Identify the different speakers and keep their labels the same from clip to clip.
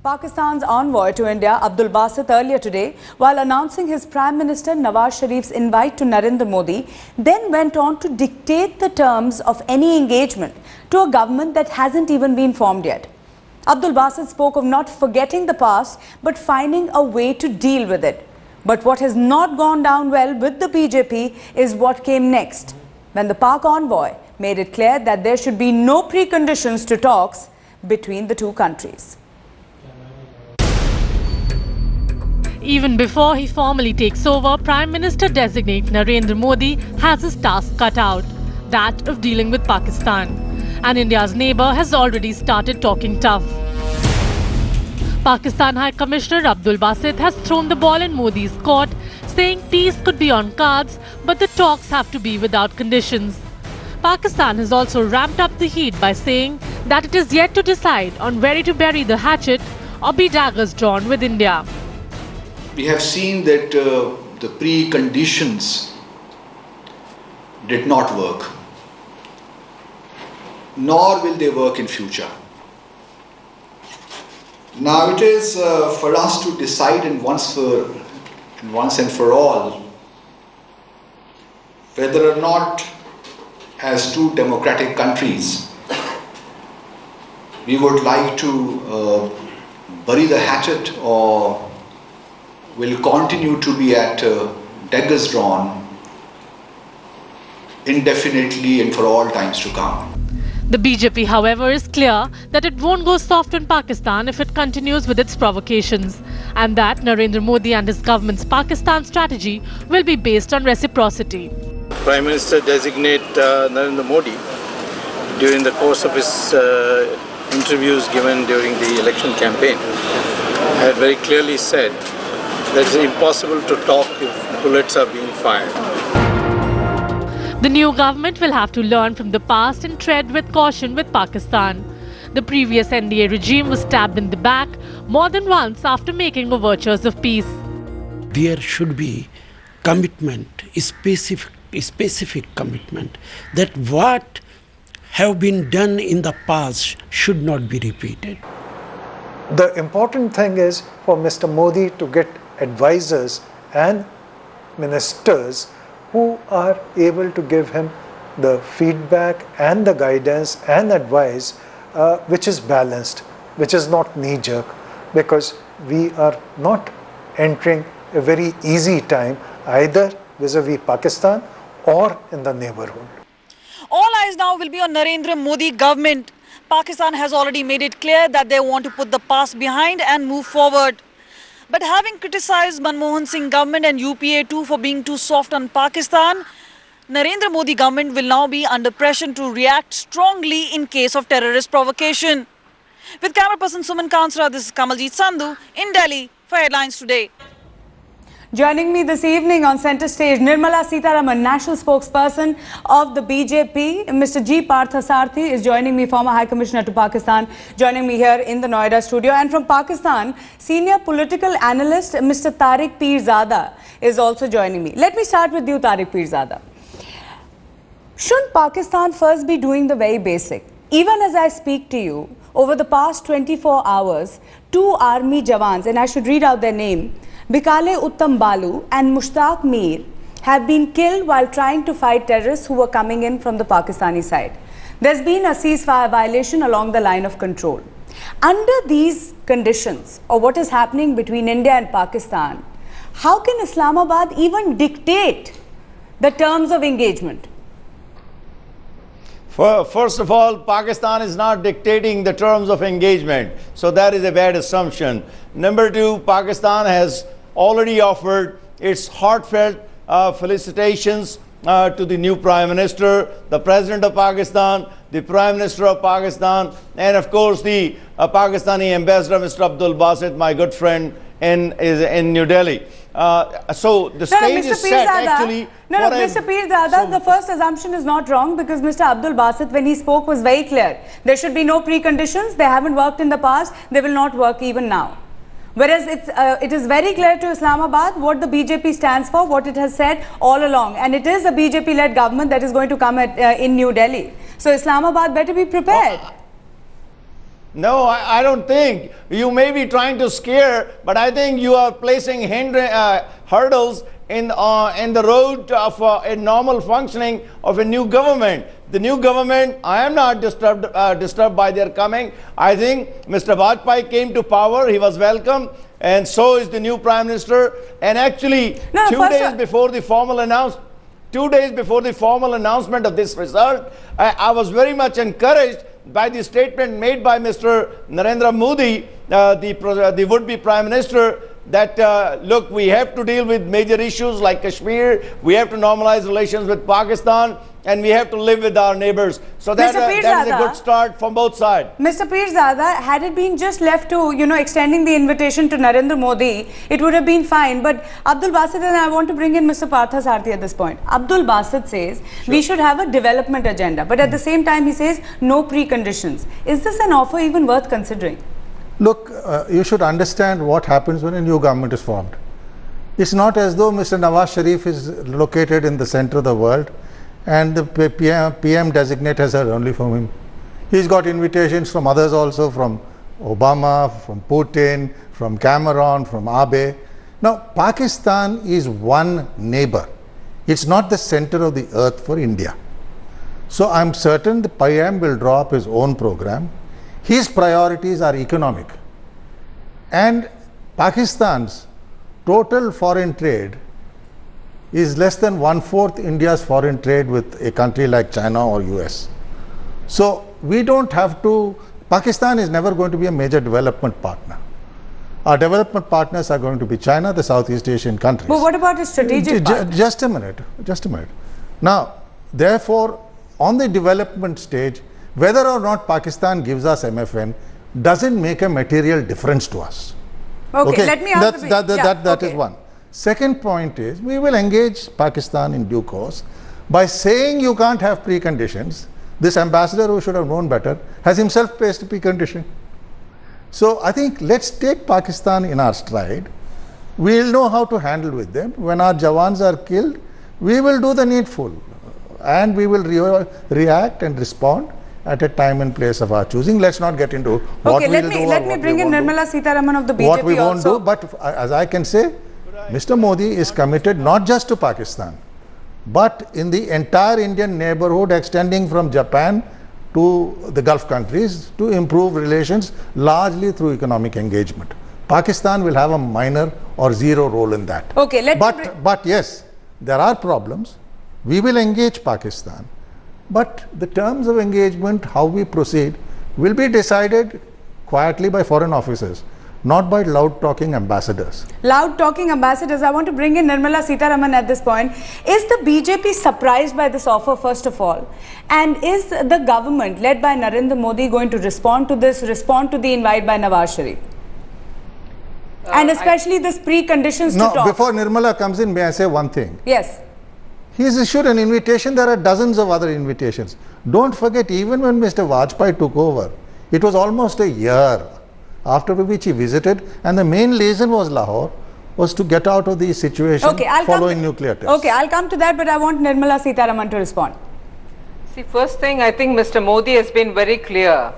Speaker 1: Pakistan's envoy to India, Abdul Basit, earlier today, while announcing his Prime Minister Nawaz Sharif's invite to Narendra Modi, then went on to dictate the terms of any engagement to a government that hasn't even been formed yet. Abdul Basit spoke of not forgetting the past, but finding a way to deal with it. But what has not gone down well with the BJP is what came next, when the Pak envoy made it clear that there should be no preconditions to talks between the two countries.
Speaker 2: Even before he formally takes over, Prime Minister-designate Narendra Modi has his task cut out, that of dealing with Pakistan. And India's neighbour has already started talking tough. Pakistan High Commissioner Abdul Basit has thrown the ball in Modi's court, saying peace could be on cards, but the talks have to be without conditions. Pakistan has also ramped up the heat by saying that it is yet to decide on where to bury the hatchet or be daggers drawn with India.
Speaker 3: We have seen that the preconditions did not work, nor will they work in future. Now it is for us to decide once and for all whether or not, as two democratic countries, we would like to bury the hatchet or will continue to be at daggers drawn indefinitely and for all times to come.
Speaker 2: The BJP, however, is clear that it won't go soft on Pakistan if it continues with its provocations, and that Narendra Modi and his government's Pakistan strategy will be based on reciprocity.
Speaker 4: Prime Minister-designate Narendra Modi, during the course of his interviews given during the election campaign, had very clearly said that it's impossible to talk if bullets are being fired.
Speaker 2: The new government will have to learn from the past and tread with caution with Pakistan. The previous NDA regime was stabbed in the back more than once after making overtures of peace.
Speaker 5: There should be commitment, a specific commitment, that what have been done in the past should not be repeated.
Speaker 6: The important thing is for Mr. Modi to get advisors and ministers who are able to give him the feedback and the guidance and advice which is balanced, which is not knee-jerk, because we are not entering a very easy time either vis-a-vis Pakistan or in the neighborhood.
Speaker 7: All eyes now will be on Narendra Modi government. Pakistan has already made it clear that they want to put the past behind and move forward. But having criticized Manmohan Singh government and UPA too for being too soft on Pakistan, Narendra Modi government will now be under pressure to react strongly in case of terrorist provocation. With camera person Suman Kansra, this is Kamaljeet Sandhu in Delhi for Headlines Today.
Speaker 1: Joining me this evening on centre stage, Nirmala Sitharaman, national spokesperson of the BJP. Mr. G. Parthasarathy is joining me, former High Commissioner to Pakistan, joining me here in the Noida studio. And from Pakistan, senior political analyst Mr. Tariq Pirzada is also joining me. Let me start with you, Tariq Pirzada. Shouldn't Pakistan first be doing the very basic? Even as I speak to you, over the past 24 hours, 2 army jawans, and I should read out their name, Bikale Uttam Balu and Mushtaq Mir, have been killed while trying to fight terrorists who were coming in from the Pakistani side. There's been a ceasefire violation along the line of control. Under these conditions, or what is happening between India and Pakistan, how can Islamabad even dictate the terms of engagement?
Speaker 8: First of all, Pakistan is not dictating the terms of engagement, so that is a bad assumption. Number two, Pakistan has already offered its heartfelt felicitations to the new Prime Minister, the President of Pakistan, the Prime Minister of Pakistan, and of course the Pakistani Ambassador, Mr. Abdul Basit, my good friend in New Delhi. So the stage is set actually.
Speaker 1: Mr. Pirzada, the first assumption is not wrong, because Mr. Abdul Basit, when he spoke, was very clear. There should be no preconditions. They haven't worked in the past. They will not work even now. Whereas it is very clear to Islamabad what the BJP stands for, what it has said all along. And it is a BJP-led government that is going to come in New Delhi. So Islamabad better be prepared.
Speaker 8: No, I don't think. You may be trying to scare, but I think you are placing hurdles in the road of a normal functioning of a new government. The new government, I am not disturbed by their coming. I think Mr. Vajpayee came to power, he was welcome, and so is the new Prime Minister. And actually, 2 days before the formal announcement, 2 days before the formal announcement of this result, I was very much encouraged by the statement made by Mr. Narendra Modi, the would-be Prime Minister, that look, we have to deal with major issues like Kashmir, we have to normalize relations with Pakistan, and we have to live with our neighbors. So that is a good start from both sides.
Speaker 1: Mr. Pirzada, had it been just left to, extending the invitation to Narendra Modi, it would have been fine. But Abdul Basit, and I want to bring in Mr. Parthasarathi at this point. Abdul Basit says we should have a development agenda, but at the same time he says no preconditions. Is this an offer even worth considering?
Speaker 9: Look, you should understand what happens when a new government is formed. It's not as though Mr. Nawaz Sharif is located in the center of the world and the PM designate has heard only from him. He's got invitations from others also, from Obama, from Putin, from Cameron, from Abe. Now, Pakistan is one neighbor. It's not the center of the earth for India. So I'm certain the PM will draw up his own program. His priorities are economic. And Pakistan's total foreign trade is less than 1/4 India's foreign trade with a country like China or US. So we don't have to, Pakistan is never going to be a major development partner. Our development partners are going to be China, the Southeast Asian countries.
Speaker 1: But what about a strategic part?
Speaker 9: Just a minute. Now, therefore, on the development stage, whether or not Pakistan gives us MFN doesn't make a material difference to us.
Speaker 1: Okay, let me ask
Speaker 9: that is one. Second point is, we will engage Pakistan in due course by saying you can't have preconditions. This ambassador, who should have known better, has himself placed a precondition. So I think let's take Pakistan in our stride. We'll know how to handle with them. When our Jawans are killed, we will do the needful and we will react and respond at a time and place of our choosing. Let's not get into what we will do.
Speaker 1: Let me bring in Nirmala Sitharaman of the BJP
Speaker 9: what we won't
Speaker 1: also.
Speaker 9: do, but as I can say, Mr. Modi is committed not just to Pakistan, but in the entire Indian neighborhood extending from Japan to the Gulf countries to improve relations largely through economic engagement. Pakistan will have a minor or zero role in that.
Speaker 1: Okay,
Speaker 9: but yes, there are problems. We will engage Pakistan. But the terms of engagement, how we proceed, will be decided quietly by foreign officers, not by loud-talking ambassadors.
Speaker 1: Loud-talking ambassadors. I want to bring in Nirmala Sitharaman at this point. Is the BJP surprised by this offer, first of all? And is the government, led by Narendra Modi, going to respond to this, respond to the invite by Nawaz Sharif? And especially this preconditions to talk.
Speaker 9: Before Nirmala comes in, may I say one thing?
Speaker 1: Yes.
Speaker 9: He has issued an invitation. There are dozens of other invitations. Don't forget, even when Mr. Vajpayee took over, it was almost a year after which he visited, and the main reason was Lahore, was to get out of the situation following nuclear tests.
Speaker 1: Okay, I'll come to that, but I want Nirmala Sitharaman to respond.
Speaker 10: See, first thing, I think Mr. Modi has been very clear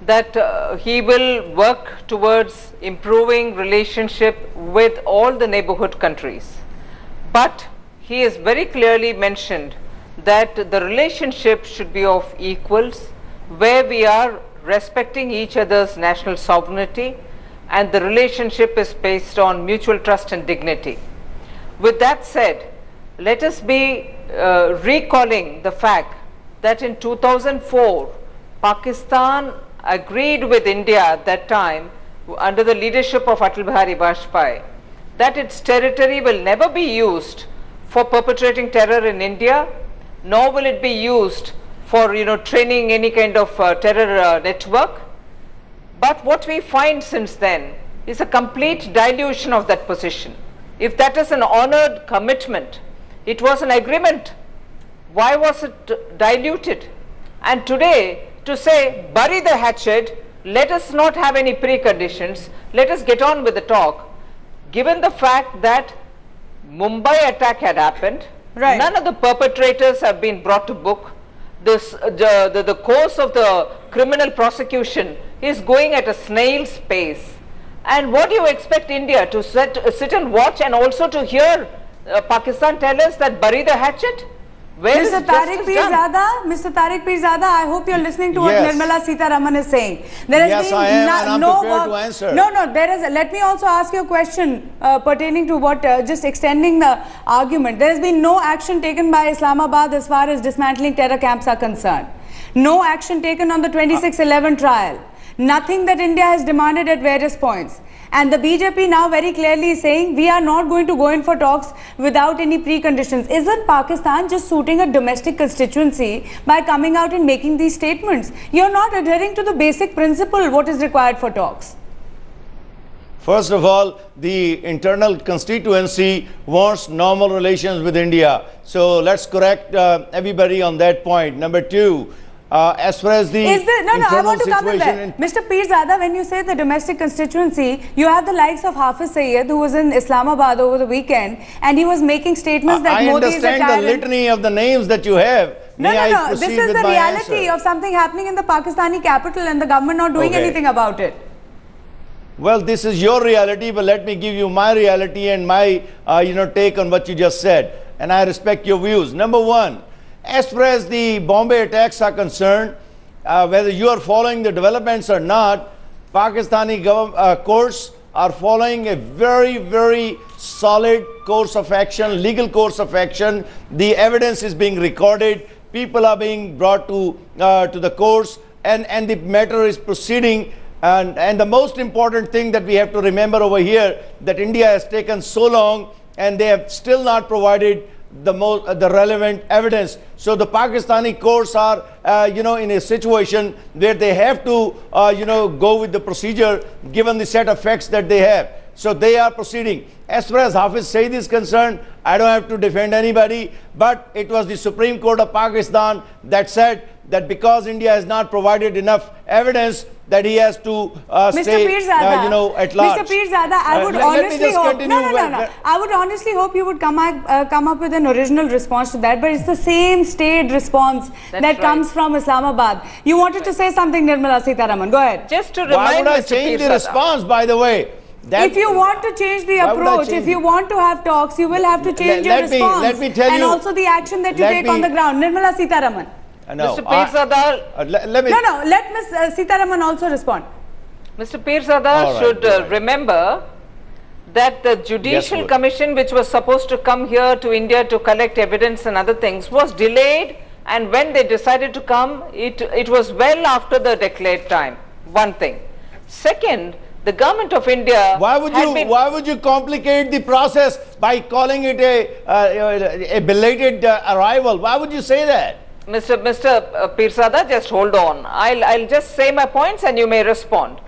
Speaker 10: that he will work towards improving relationship with all the neighborhood countries. But he has very clearly mentioned that the relationship should be of equals, where we are respecting each other's national sovereignty, and the relationship is based on mutual trust and dignity. With that said, let us be recalling the fact that in 2004, Pakistan agreed with India at that time, under the leadership of Atal Bihari Vajpayee, that its territory will never be used for perpetrating terror in India, nor will it be used for training any kind of terror network. But what we find since then is a complete dilution of that position. If that is an honored commitment, it was an agreement, why was it diluted? And today, to say, bury the hatchet, let us not have any preconditions, let us get on with the talk, given the fact that Mumbai attack had happened, none of the perpetrators have been brought to book, the course of the criminal prosecution He's going at a snail's pace. And what do you expect India to sit and watch, and also to hear Pakistan tell us that bury the hatchet? Where
Speaker 1: Mr. Tariq Pirzada, I hope you're listening to what Nirmala Sitharaman is saying. There has been
Speaker 8: I am, and I'm prepared to answer.
Speaker 1: No, there is. Let me also ask you a question pertaining to what, just extending the argument. There has been no action taken by Islamabad as far as dismantling terror camps are concerned. No action taken on the 26/11 trial. Nothing that India has demanded at various points. And the BJP now very clearly is saying we are not going to go in for talks without any preconditions. Isn't Pakistan just suiting a domestic constituency by coming out and making these statements? You're not adhering to the basic principle what is required for talks.
Speaker 8: First of all, the internal constituency wants normal relations with India. So let's correct everybody on that point. Number two, as far as the
Speaker 1: I want to come in there. Mr. Pirzada, when you say the domestic constituency, you have the likes of Hafiz Sayyid, who was in Islamabad over the weekend, and he was making statements that Modi is a tyrant.
Speaker 8: I understand the litany of the names that you have.
Speaker 1: No. This is the reality of something happening in the Pakistani capital and the government not doing anything about it.
Speaker 8: Well, this is your reality, but let me give you my reality and my take on what you just said. And I respect your views. Number one, as far as the Bombay attacks are concerned, whether you are following the developments or not, Pakistani courts are following a very, very solid course of action, legal course of action. The evidence is being recorded. People are being brought to the courts, and the matter is proceeding. And the most important thing that we have to remember over here, that India has taken so long and they have still not provided the relevant evidence. So the Pakistani courts are in a situation where they have to go with the procedure given the set of facts that they have. So they are proceeding. As far as Hafiz Sayyid is concerned, I don't have to defend anybody, but it was the Supreme Court of Pakistan that said that because India has not provided enough evidence, that he has to stay, at large.
Speaker 1: Mr. Pirzada, I would honestly hope. I would honestly hope you would come up with an original response to that, but it's the same state response that comes from Islamabad. You wanted to say something, Nirmala Sitharaman. Go ahead.
Speaker 10: Just to remind
Speaker 8: Why would I
Speaker 10: Mr.
Speaker 8: change the
Speaker 10: Pirzada
Speaker 8: response, by the way?
Speaker 1: If you want to change the approach, if you want to have talks, you will have to change your response.
Speaker 8: Let me tell you.
Speaker 1: And also the action that you take on the ground. Nirmala Sitharaman.
Speaker 8: No,
Speaker 10: Mr. Pirzada,
Speaker 1: let Ms. Sitharaman also respond.
Speaker 10: Mr. Pirzada should remember that the Judicial Commission, which was supposed to come here to India to collect evidence and other things, was delayed, and when they decided to come, it was well after the declared time. One thing. Second, the government of India.
Speaker 8: Why would you complicate the process by calling it a belated arrival? Why would you say that?
Speaker 10: Mr. Pirzada, just hold on. I'll just say my points and you may respond.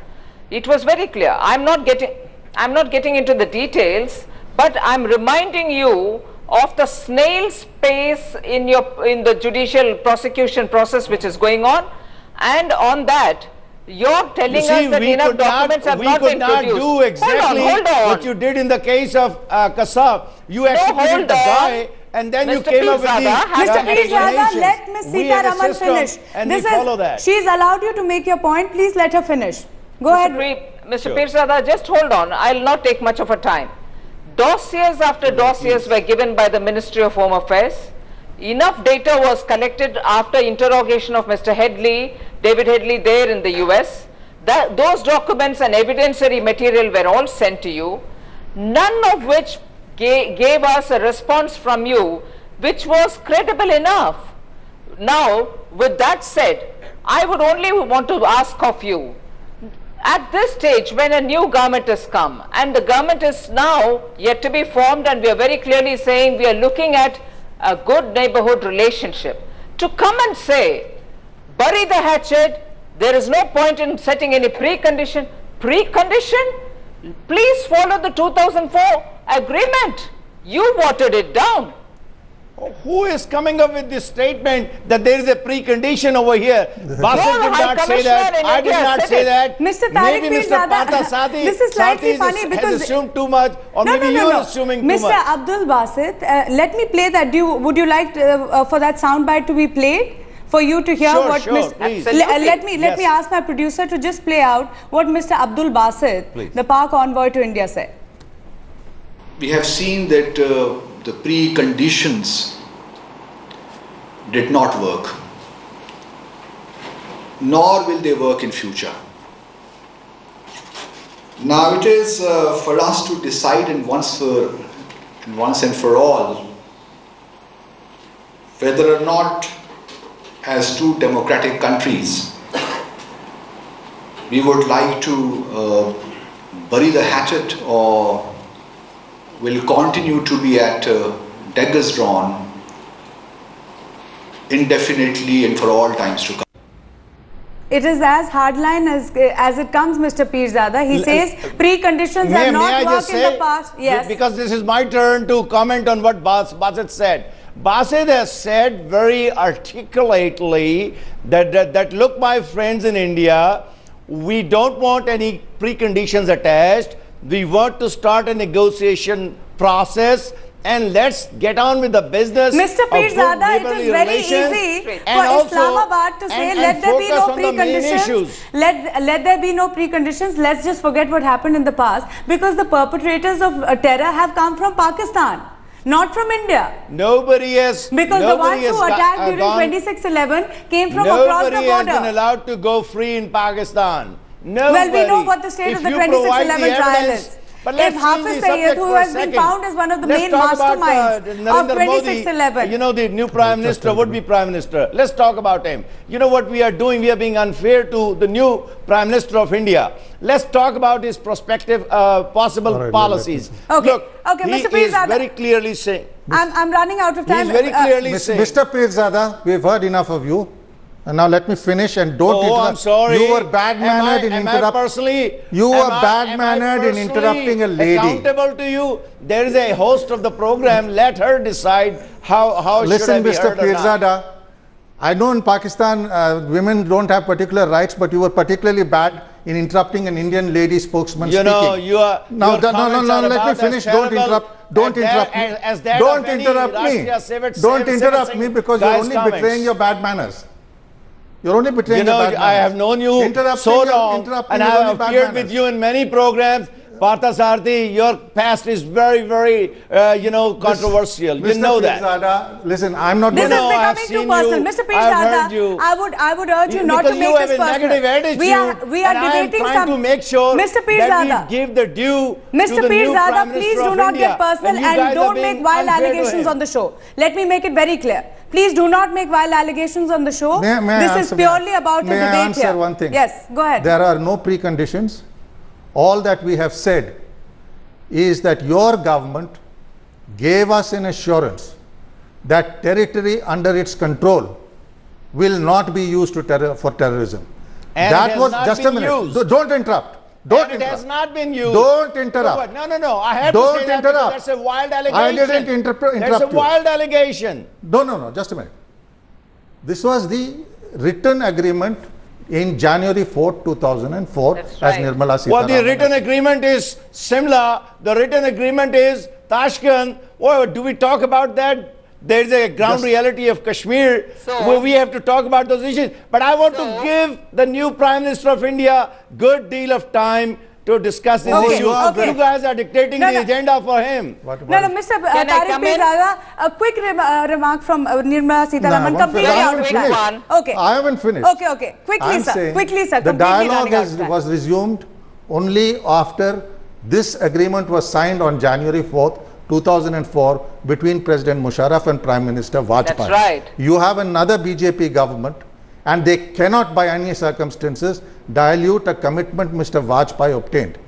Speaker 10: It was very clear. I'm not getting into the details, but I'm reminding you of the snail's pace in the judicial prosecution process which is going on, and on that you're telling us that enough documents have not been produced.
Speaker 8: We could not do exactly what you did in the case of Kasab. You executed the guy, and then you came up with the
Speaker 1: Mr. Pirzada, let Ms. Sitharaman finish.
Speaker 8: And we follow that.
Speaker 1: She's allowed you to make your point. Please let her finish. Go ahead.
Speaker 10: Mr. Pirzada, just hold on. I'll not take much of a time. Dossiers after dossiers were given by the Ministry of Home Affairs. Enough data was collected after interrogation of Mr. Headley, David Headley there in the US. Those documents and evidentiary material were all sent to you, none of which gave us a response from you which was credible enough. Now, with that said, I would only want to ask of you, at this stage when a new government has come and the government is now yet to be formed, and we are very clearly saying we are looking at a good neighborhood relationship, to come and say, bury the hatchet, there is no point in setting any precondition. Precondition? Please follow the 2004 agreement. You watered it down.
Speaker 8: Who is coming up with this statement that there is a precondition over here? Basit did not say that. I did not say that.
Speaker 1: Mr. Tariq Pirzada, this is slightly funny because
Speaker 8: has assumed too much, or maybe you are assuming too much.
Speaker 1: Mr. Abdul Basit, let me play that. Would you like for that soundbite to be played for you to hear what let me ask my producer to just play out what Mr. Abdul Basit, the Pak envoy to India, said.
Speaker 3: We have seen that the preconditions did not work, nor will they work in future. Now it is for us to decide once and for all whether or not, as two democratic countries, we would like to bury the hatchet, or will continue to be at daggers drawn indefinitely and for all times to come.
Speaker 1: It is as hardline as it comes, Mr. Pirzada. He says preconditions have not worked in the past. Yes.
Speaker 8: Because this is my turn to comment on what Basit said. Basit has said very articulately that look, my friends in India, we don't want any preconditions attached. We want to start a negotiation process, and let's get on with the business.
Speaker 1: Mr. Pirzada, it is very easy for Islamabad to say, let there be no preconditions. Let there be no preconditions. Let's just forget what happened in the past, because the perpetrators of terror have come from Pakistan, not from India.
Speaker 8: Nobody has.
Speaker 1: Because the ones who attacked during 26/11 came from across the border.
Speaker 8: Nobody has been allowed to go free in Pakistan. Nobody.
Speaker 1: Well, we know what the state of the 26/11 trial is.
Speaker 8: But
Speaker 1: if Hafiz Sayyid, who has been found as one of the main masterminds of 26/11,
Speaker 8: you know, the new Prime Minister, would-be Prime Minister, let's talk about him. You know what we are doing? We are being unfair to the new Prime Minister of India. Let's talk about his prospective possible policies.
Speaker 1: Okay.
Speaker 8: Look,
Speaker 1: Mr.
Speaker 8: he is
Speaker 1: Pirzada,
Speaker 8: very clearly saying.
Speaker 1: I'm running out of time.
Speaker 8: He is very clearly saying.
Speaker 9: Mr. Pirzada, we've heard enough of you. And now let me finish, and don't interrupt.
Speaker 8: I'm sorry.
Speaker 9: You were bad-mannered in interrupting. You were bad-mannered in interrupting a lady.
Speaker 8: Accountable to you. There is a host of the program. Let her decide how
Speaker 9: Listen,
Speaker 8: should I be
Speaker 9: Mr.
Speaker 8: heard or not.
Speaker 9: Pirzada, I know in Pakistan women don't have particular rights, but you were particularly bad in interrupting an Indian lady spokesman speaking.
Speaker 8: No, you are.
Speaker 9: No, let me finish. Don't interrupt. Don't interrupt me. Don't interrupt me. Don't interrupt me, because you're only betraying your bad manners. You're only betraying your bad manners.
Speaker 8: I have known you so long, and I have appeared with you in many programs. Partha Sarthi, your past is very, very, controversial. You know that.
Speaker 9: Pirzada, listen, I'm not.
Speaker 1: This is becoming too personal, Mr. Pirzada. I would urge you not to make this personal.
Speaker 8: Negative attitude,
Speaker 1: we are debating
Speaker 8: trying to make sure
Speaker 1: Mr. Pirzada,
Speaker 8: that we give the due
Speaker 1: Mr.
Speaker 8: to the new Prime
Speaker 1: Pirzada, please
Speaker 8: Minister
Speaker 1: do
Speaker 8: of
Speaker 1: not
Speaker 8: India,
Speaker 1: get personal and don't make wild allegations on the show. Let me make it very clear. Please do not make wild allegations on the show. This is purely about a debate here.
Speaker 9: May I answer one thing?
Speaker 1: Yes, go ahead.
Speaker 9: There are no preconditions. All that we have said is that your government gave us an assurance that territory under its control will not be used for terrorism.
Speaker 8: And that was just a minute.
Speaker 9: Used. Don't interrupt. Don't interrupt.
Speaker 8: It has not been used.
Speaker 9: Don't interrupt.
Speaker 8: No. I have to say that because that's a wild allegation.
Speaker 9: I didn't interrupt you.
Speaker 8: That's a wild allegation.
Speaker 9: No. Just a minute. This was the written agreement in January 4, 2004, as Nirmala Sitharaman.
Speaker 8: Well, the written agreement is Simla. The written agreement is Tashkent. Oh, do we talk about that? There is a ground reality of Kashmir where we have to talk about those issues. But I want to give the new Prime Minister of India good deal of time to discuss this issue. You guys are dictating the agenda for him.
Speaker 1: Mr. Tariq Pirzada, a quick remark from Nirmala Sitharaman.
Speaker 9: I haven't finished.
Speaker 1: Okay. Quickly, sir.
Speaker 9: The dialogue was resumed only after this agreement was signed on January 4th, 2004 between President Musharraf and Prime Minister Vajpayee.
Speaker 10: That's right.
Speaker 9: You have another BJP government, and they cannot by any circumstances dilute a commitment Mr. Vajpayee obtained.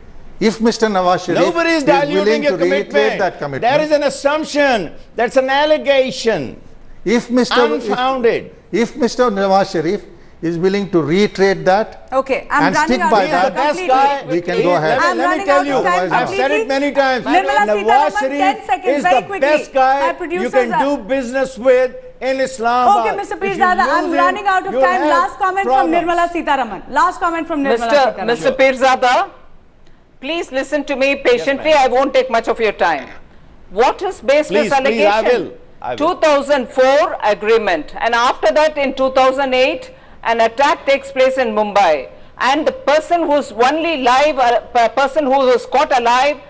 Speaker 9: If Mr. Nawaz Sharif is willing to reiterate that commitment.
Speaker 8: There is an assumption. That's an allegation. Unfounded.
Speaker 9: If Mr. Nawaz Sharif is willing to reiterate that and stick by that, we can go ahead.
Speaker 8: Let me tell you, I've said it many times. Nawaz Sharif is the best guy you can do business with in Islamabad.
Speaker 1: Okay, Mr. Pirzada, I'm running out of time. Last comment from Nirmala Sitharaman.
Speaker 10: Mr. Pirzada, please listen to me patiently. I won't take much of your time. What is baseless allegation? 2004 agreement, and after that in 2008 an attack takes place in Mumbai, and the person who's only live, person who was caught alive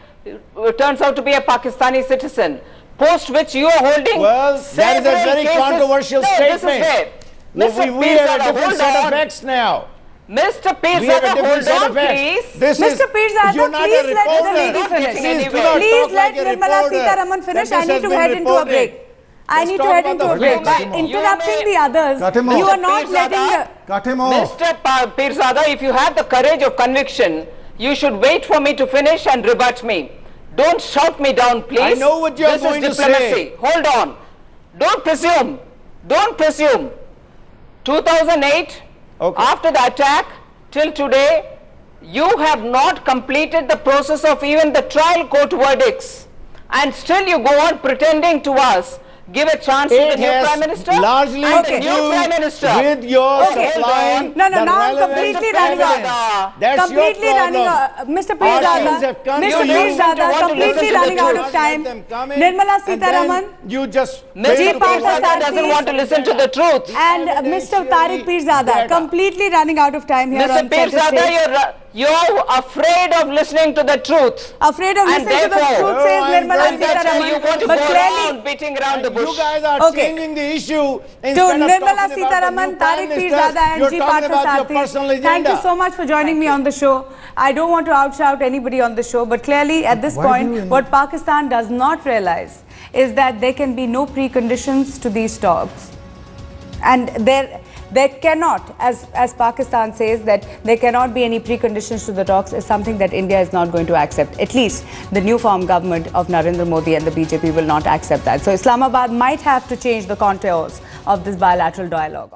Speaker 10: turns out to be a Pakistani citizen, post which you are holding.
Speaker 8: Well, that is a very controversial statement.
Speaker 10: We
Speaker 8: have a different set of facts now.
Speaker 10: Mr. Pirzada, hold on, please.
Speaker 1: Mr. Pirzada, please let the lady finish. Please let Nirmala Sitharaman finish. I need to head into a break. I need to head into a break. By interrupting the others, you are not letting...
Speaker 9: Cut him off.
Speaker 10: Mr. Pirzada, if you have the courage of conviction, you should wait for me to finish and rebut me. Don't shout me down, please.
Speaker 8: I know what you are going to say.
Speaker 10: Hold on. Don't presume. Don't presume. 2008, after the attack, till today, you have not completed the process of even the trial court verdicts. And still you go on pretending to us. Give a chance to the new Prime Minister.
Speaker 8: Largely
Speaker 10: the new Prime Minister.
Speaker 8: With your supplying
Speaker 1: now I'm completely running out.
Speaker 8: That's
Speaker 1: completely
Speaker 8: your
Speaker 1: running out. Mr. Pirzada, completely running out of time. Nirmala Sitharaman.
Speaker 8: You just...
Speaker 10: Mr. Pirzada doesn't want to listen to the truth.
Speaker 1: And Mr. Tariq Pirzada, completely running out of time here on Center Stage.
Speaker 10: You're afraid of listening to the truth.
Speaker 1: Afraid of listening to the truth, says Nirmala Sitharaman.
Speaker 10: But clearly beating around the bush.
Speaker 8: You guys are changing the issue.
Speaker 1: To Nirmala Sitharaman, Tariq Pirzada and G. Parthasarathy, thank you so much for joining me on the show. I don't want to outshout anybody on the show, but clearly at this point, what Pakistan does not realize is that there can be no preconditions to these talks. And there cannot, as Pakistan says, that there cannot be any preconditions to the talks is something that India is not going to accept. At least the new formed government of Narendra Modi and the BJP will not accept that. So Islamabad might have to change the contours of this bilateral dialogue.